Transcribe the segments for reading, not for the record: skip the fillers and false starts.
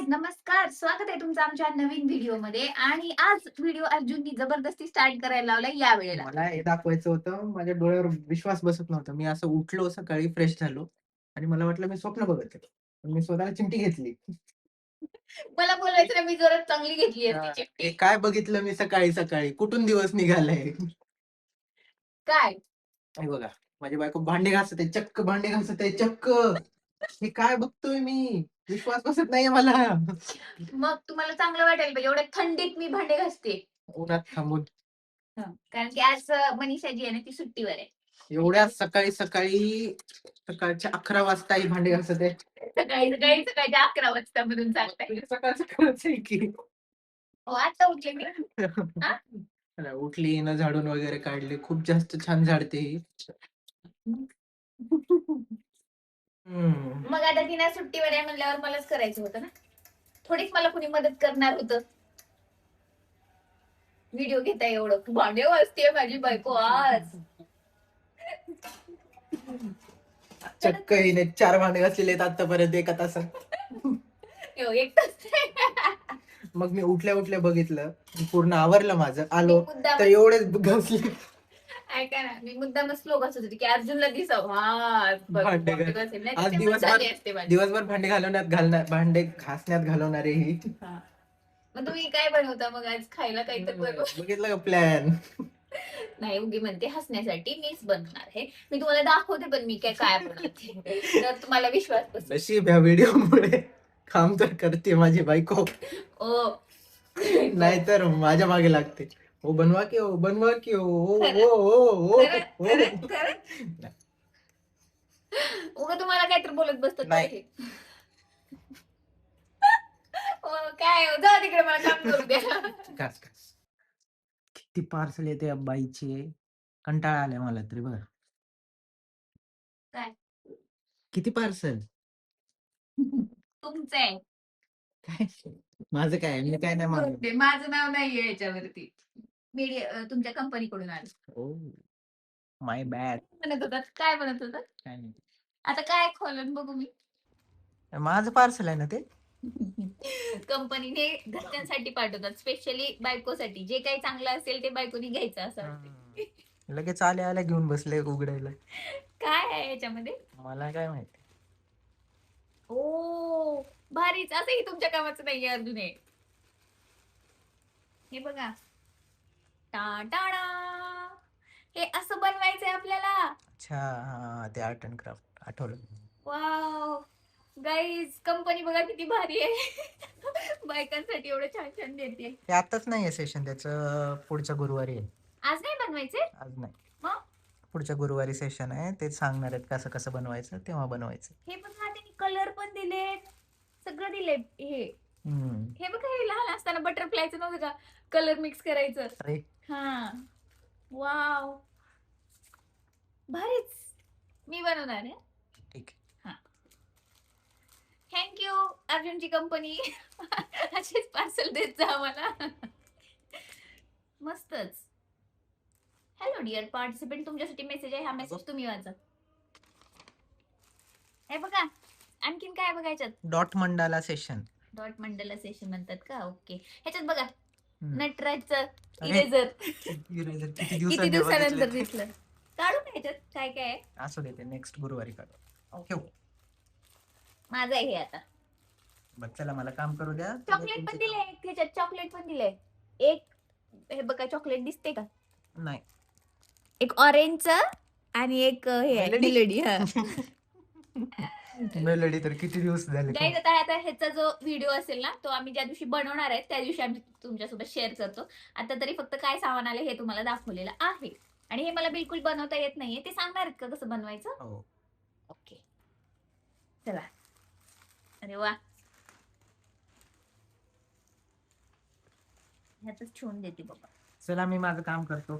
नमस्कार, स्वागत आहे तुमचं आमच्या नवीन व्हिडिओमध्ये. आणि आज व्हिडिओ अर्जुननी जबरदस्ती स्टार्ट करायला लावलाय या वेळेला. मला हे दाखवायचं होतं. माझ्या डोळ्यावर विश्वास बसत नव्हता. मी असं उठलो सकाळी फ्रेश झालो आणि मला वाटलं मी स्वप्न बघत आहे. पण मी स्वतःला चिमटी घेतली. मला बोलायचं ना, मी जोरात चांगली घेतली असती हे चिमटी. काय बघितलं मी सकाळी-सकाळी? कुठून दिवस निघालाय? काय? हे बघा, माझी बायको भांडे घासत आहे, चक्क भांडे घासत आहे, चक्क. हे काय बघतोय मी? विश्वास बसत नाहीये मला. मग तुम्हाला चांगलं वाटायला पाहिजे. एवढ्या थंडीत मी भांडे घासते. उन्हात थांबून. कारण की आज मनीषा जी आहे ना, ती सुट्टीवर आहे. एवढ्या सकाळी-सकाळी सकाळच्या 11 वाजता ही भांडी घासत आहे. सकाळच्या 11 वाजता मधून सांगताय. सकाळ-सकाळच आहे की. हो, आता उठले मी. हां? उठली, हिनं झाडून वगैरे काढले. खूप जास्त छान झाडते ही. हं. मग आता ती ना सुट्टीवर आहे म्हणल्यावर मलाच करायचं होतं ना. थोडीच मला कुणी मदत करणार होतं. व्हिडिओ घेताय एवढं. भांडे घासतेय माझी बायको आज. चक्क हिने 4 भांडे घासलेले आहेत आतापर्यंत एका तासात. एक तास. मग मी उठल्या-उठल्या बघितलं. पूर्ण आवरलं माझं. आलो मी मुद्दाम तर एवढेच घासले. ऐका ना, मी मुद्दामच स्लो घासत होती की अर्जुनला दिसावं. हां, बघ भांडे भांडे घास घासेल नाही आज तर ते मग दिवसभर झाले असते माझे. दिवसभर भांडे घासण्यात घालवणारे ही. हां. मग तुम्ही काय बनवता मग आज खायला काही तर बनवा. बघितलं का प्लॅन? नाही, उगी म्हणते हसण्यासाठी मीच बनवणार आहे. मी तुम्हाला दाखवते पण मी काय काय बनवते. तर तुम्हाला विश्वास बसेल. नशीब ह्या व्हिडिओमुळे काम तर करते माझी बायको. ओ. नाहीतर माझ्या मागे लागते. "ओ बनवा की ओ, बनवा की ओ, ओ, खरं, ओ, ओ, खरं, ओ, खरं, ओ." खरं. उगा तुम्हाला काहीतरी बोलत बसतात नाही. हे. हो, काय हो, जाऊ तिकडे मला काम करू द्या. घास, घास. किती पार्सल येते या बाईचे. कंटाळा आलाय मला तरी बघा. काय? किती पार्सल? तुमचं आहे. काय? माझं काय? मी काय नाही मागवलं. ते माझं नाव नाहीये याच्यावरती. तुमच्या कंपनीकडून आलं. ओह! माय बॅड. म्हणत होतात, काय म्हणत होतात? काय नाही. आता काय खोलून बघू मी? माझं पार्सल आहे ना ते? कंपनीने घरच्यांसाठी पाठवतात, स्पेशली बायकोसाठी. जे काही चांगलं असेल ते बायकोनी घ्यायचं असं वाटतंय. लगेच आल्या-आल्या घेऊन बसले उघडायला. काय आहे याच्यामध्ये? मला काय माहिती. ओ, भारीच. असंही तुमच्या कामाचं नाहीये अजून हे. हे बघा. टाटाडा! हे असं बनवायचंय आपल्याला. अच्छा, हां, ते आर्ट एंड क्राफ्ट आठवलं. वॉव! गाईज, कंपनी बघा किती भारी आहे. बायकांसाठी एवढं छान-छान देते. ते आत्ताच नाहीये सेशन त्याचं पुढच्या गुरुवारी आहे. आज नाही बनवायचे? आज नाही. मग? पुढच्या गुरुवारी सेशन आहे. ते सांगणार आहेत कसं-कसं बनवायचं तेव्हा बनवायचं. हे बघा, त्यांनी कलर पण दिलेत. सगळं दिलंय हे. हं. हे बघा, हे लहान असताना बटरफ्लायचं नव्हतं का? कलर मिक्स करायचं. अरे, हां. वॉव! भारीच. मी बनवणार आहे. ठीक आहे. हां. थँक यू अर्जुनची कंपनी. असेच पार्सल देत जा आम्हाला. मस्तच. हॅलो डिअर पार्टिसिपेंट, तुमच्यासाठी मेसेज आहे. हा मेसेज तुम्ही वाचा. हे बघा, आणखीन काय बघायच्यात? Dot mandala session. Dot mandala session म्हणतात का? ओके. ह्याच्यात बघा, हं. नटराजचं अरे, इरेझर. इरेजर किती किती दिवसांनी दिवसानंतर बघितलं. दिसलं. काढू का ह्याच्यात काय काय आहे? असू दे ते नेक्स्ट गुरुवारी काढू. ठेव. माझं आहे हे आता. बरं चला मला काम करू द्या. चॉकलेट पण दिलंय त्याच्यात, चॉकलेट पण दिलंय. एक हे बघा, चॉकलेट दिसते का? नाही. एक ऑरेंजचं आणि एक हे आहे मेलडी? मेलडी. हां. मेलडी तर किती दिवस झाले. गाईज, आता ह्याचा जो व्हिडिओ असेल ना, तो आम्ही ज्या दिवशी बनवणार आहे त्या दिवशी आम्ही तुमच्यासोबत शेअर करतो. आता तरी फक्त काय सामान आले हे तुम्हाला दाखवलेलं आहे. आणि हे मला बिलकुल बनवता येत नाहीये. ते सांगणार आहेत का कसं बनवायचं? हो. ओके. चला. अरे वा. ह्यातच ठेवून देते बाबा. चला मी माझं काम करतो.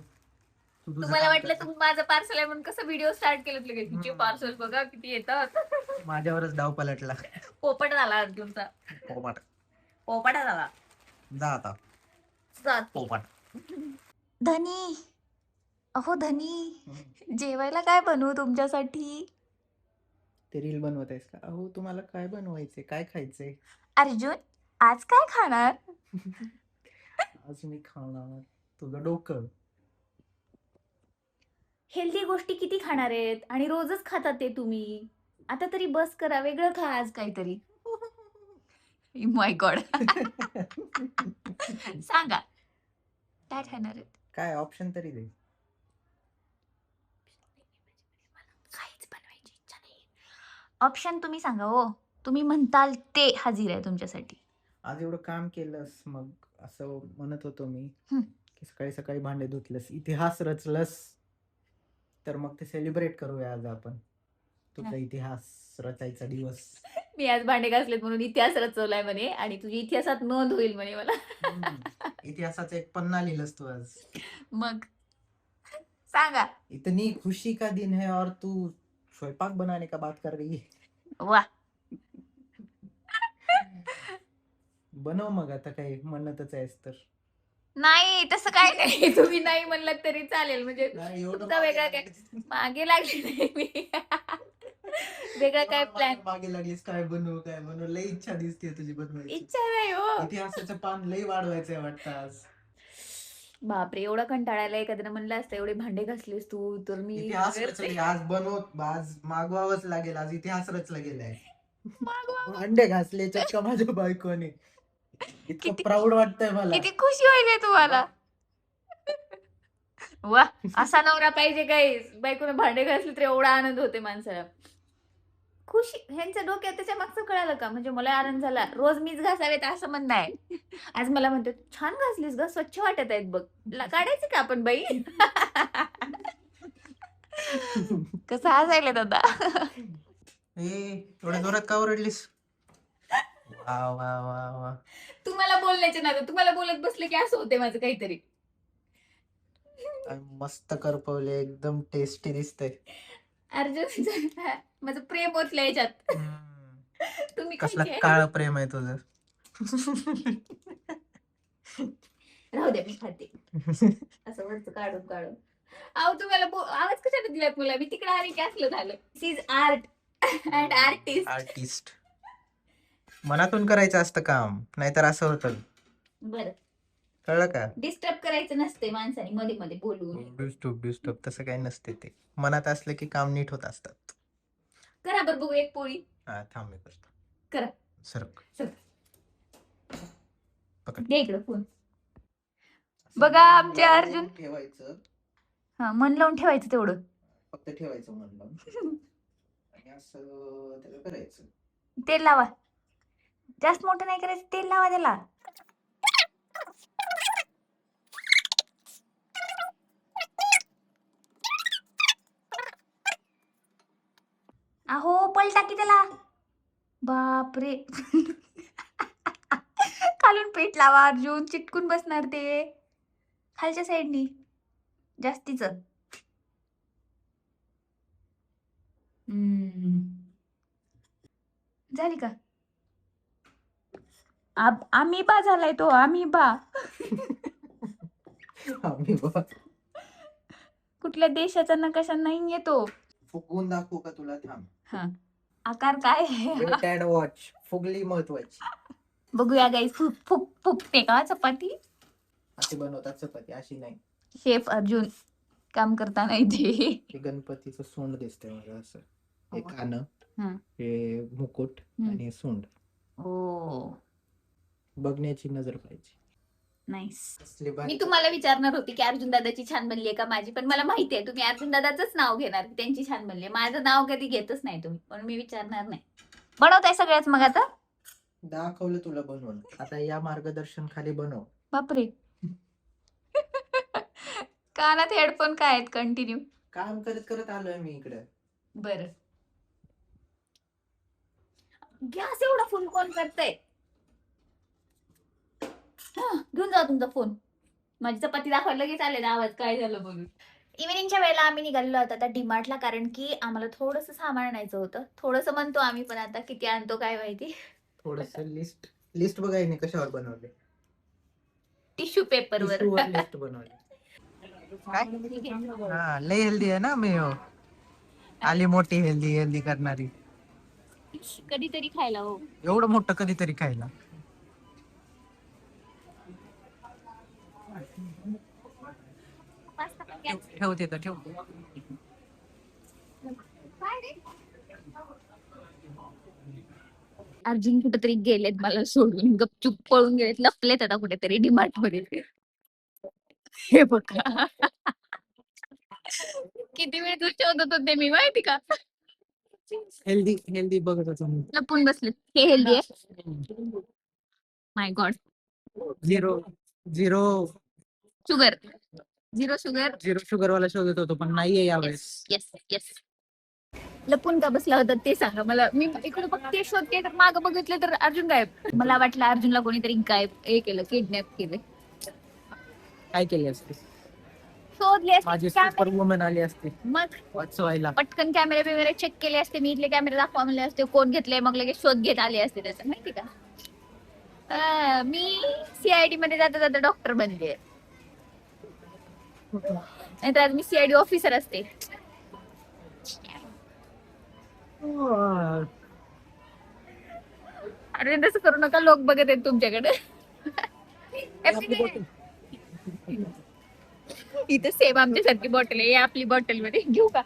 तू तुझं तुम्हाला काम वाटलं कर. तुम्ही माझं पार्सल आहे म्हणून कसं व्हिडिओ स्टार्ट केलं लगेच? तुमचे पार्सल बघा किती येतात. माझ्यावरच डाव पलटला. पोपट झाला अर्जुनचा. पोपट. पोपट झाला. जा आता. जाते. पोपट. धनी, अहो धनी, जेवायला काय बनवू तुमच्यासाठी? ते रील बनवत आहेस का? अहो तुम्हाला काय बनवायचंय? काय खायचंय? अर्जुन, आज काय खाणार? आज मी खाणार तुझं डोकं. हेल्दी गोष्टी किती खाणार आहेत आणि रोजच खातात ते तुम्ही. आता तरी बस करा, वेगळं खा आज काहीतरी. माय गॉड. सांगा काय खाणार आहेत? काय ऑप्शन तरी दे. काहीच बनवायची इच्छा नाही. ऑप्शन तुम्ही सांगा हो. तुम्ही म्हणताल ते हाजीर आहे तुमच्यासाठी. आज एवढं काम केलंस मग असं म्हणत होतो मी हं. की सकाळी सकाळी भांडे धुतलंस, इतिहास रचलंस, तर मग ते सेलिब्रेट करूया आज आपण. तुझा इतिहास रचायचा दिवस. मी आज भांडे घासलेत म्हणून इतिहास रचवलाय म्हणे आणि तुझी इतिहासात नोंद होईल म्हणे मला. इतिहासाचा एक पन्ना लिहिलंस तू आज. मग सांगा. इतनी खुशी का दिन है और तू स्वयंपाक बनाने का बात कर रही है. वा. बनव मग आता काही म्हणतच आहेस तर. नाही तसं काय नाही. तुम्ही नाही म्हणलात तरी चालेल. म्हणजे नाही, एवढं तुमचा वेगळा काय मागे लागली नाही मी. वेगळा काय प्लॅन मागे लागलीस काय बनवू लई इच्छा दिसते तुझी बनवायची. इच्छा नाही हो. इतिहासाचं पान लई वाढवायचंय वाटतं आज. बापरे एवढा कंटाळायला एखाद्यानं म्हणलं असतं एवढे भांडे घासलेस तू तर मी इतिहास रचले आज आज मागवावंच लागेल. आज इतिहास रचला गेलाय. भांडे घासले चक्का माझ्या बायकोने. इतकं किती- प्राऊड वाटतंय मला. किती खुशी होईल तुम्हाला. वा असा नवरा पाहिजे काही. बायकोने भांडे घासले तर एवढा आनंद होते माणसाला. खुशी ह्यांच्या डोक्यात त्याच्या मागचं कळालं का. म्हणजे मला आनंद झाला. रोज मीच घासावेत असं म्हणणं आहे. आज मला म्हणते छान घासलीस ग, स्वच्छ वाटत आहेत बघ. काढायचं का आपण बाई. कसं हसायला दादा. एवढ्या जोरात का ओरडलीस. वा वा वा वा. तुम्हाला बोलण्याचे ना तुम्हाला बोलत बसले की असं होते माझं काहीतरी. काय मस्त करपवले एकदम टेस्टी दिसतंय. अर्जुन माझं प्रेम ओतलं याच्यात. तुम्ही कसला खायचे? काळ प्रेम आहे तुझं. राहू द्या मी खाते. असं वरचं काढून काढून. अहो तुम्हाला आवाज कशाला दिलात मला. मी तिकडे आली की असलं झालं. This is art and artist. Artist मनातून करायचं असतं काम, नाहीतर असं होतं. बरं कळलं का. डिस्टर्ब करायचं नसते माणसाने मध्ये मध्ये बोलून. डिस्टर्ब तसं काही नसते. ते मनात असलं की काम नीट होत असतात. करा बरं बघू एक पोळी. हा थांब मी करतो. करा. सरक. दे इकडं फोन. बघा आमचे अर्जुन. ठेवायचं. हा मन लावून ठेवायचं तेवढं. फक्त ठेवायचं मन लावून. आणि असं त्याला करायचं. तेल लावा. जास्त मोठं नाही करायचं. तेल लावा त्याला. अहो पलटा की त्याला. बापरे. खालून पीठ लावा अर्जुन. चिटकून बसणार ते. खालच्या साईडनी जास्तीच. झाली का. आम्ही बा झालाय तो. आम्ही बा. कुठल्या देशाचा नकाशा नाही येतो. फुगवून दाखवू का तुला. थांब. हा आकार काय आहे? वॉच फुगली महत्वाची. बघूया गाईस. फुकते का चपाती. अशी बनवतात चपाती, अशी नाही. शेफ अर्जुन काम करताना इथे. हे गणपतीचं सोंड दिसतंय मला असं. हे हो. कान, हं. हे मुकुट आणि हे सोंड. ओ बघण्याची नजर पाहिजे. नाईस. मी तुम्हाला विचारणार होती की अर्जुन दादाची छान बनली का माझी. पण मला माहिती आहे तुम्ही अर्जुन दादाच नाव घेणार की त्यांची छान बनली. माझं नाव कधी घेतच नाही तुम्ही. पण मी विचारणार नाही. बनवताय सगळ्याच मग आता. दाखवलं तुला बनवून. आता या मार्गदर्शन खाली बनव. बापरे. कानात हेडफोन काय आहेत कंटिन्यू. काम करत करत आलोय मी इकडे. बर गॅस एवढा फुल कोण करताय. घेऊन जा तुमचा फोन. माझी चपाती दाखवायला लगेच आले ना आवाज काय झालं बघून. इव्हिनिंगच्या वेळेला आम्ही निघालेलो होतो आता डीमार्टला. कारण की आम्हाला थोडंसं सामान आणायचं होतं. थोडंसं म्हणतो आम्ही पण आता किती आणतो काय माहिती. थोडस लिस्ट बघायने कशावर बनवले. टिश्यू पेपरवर. लिस्ट बनवली. हा लय हेल्दी आहे ना मी. आली मोठी हेल्दी करणारी. कधीतरी खायला हो. एवढं मोठं कधीतरी खायला. ठेव तिथं ठेव. अर्जुन कुठेतरी गेलेत मला सोडून, गपचूप पळून गेलेत, लपलेत आता कुठेतरी डीमार्ट मध्ये. हे बघा किती वेळ तू शोधत होते मी माहिती का, हेल्दी हेल्दी बघत होतो मी. लपून बसले. हे हेल्दी आहे, my god. Zero zero sugar, zero sugar. Zero sugar वाला शोधत होतो पण नाहीये यावेळेस. Yes yes. लपून का बसला होता ते सांगा मला. मी इकडे बघते शोधते तर मागं बघितलं तर अर्जुन गायब. मला वाटलं अर्जुनला कोणीतरी गायब हे केलं, किडनॅप केलं. काय केली असते शोधले असते माझी camera- सुपर वुमन आली असते मग वाचवायला. पटकन कॅमेरे बिमेरे चेक केले असते मी, इथले कॅमेरे दाखवा म्हणले असते, कोण घेतले, मग लगेच शोध घेत आले असते त्याचं, माहिती का. मी सीआयडी मध्ये जाता जाता डॉक्टर बनले, नाहीतर आज मी सीआयडी ऑफिसर असते. अरे तसं करू नका, लोक बघत आहेत तुमच्याकडे. इथे सेम आमच्यासारखी बॉटल आहे, आपली बॉटल मध्ये घेऊ का.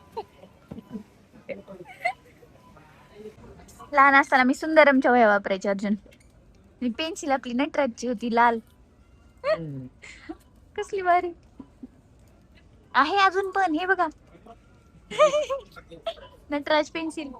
लहान असताना मी सुंदरमच्या वह्या वापरायचे अर्जुन. मी पेन्सिल आपली नटराजची होती लाल, कसली भारी आहे अजून पण, हे बघा नटराज पेन्सिल.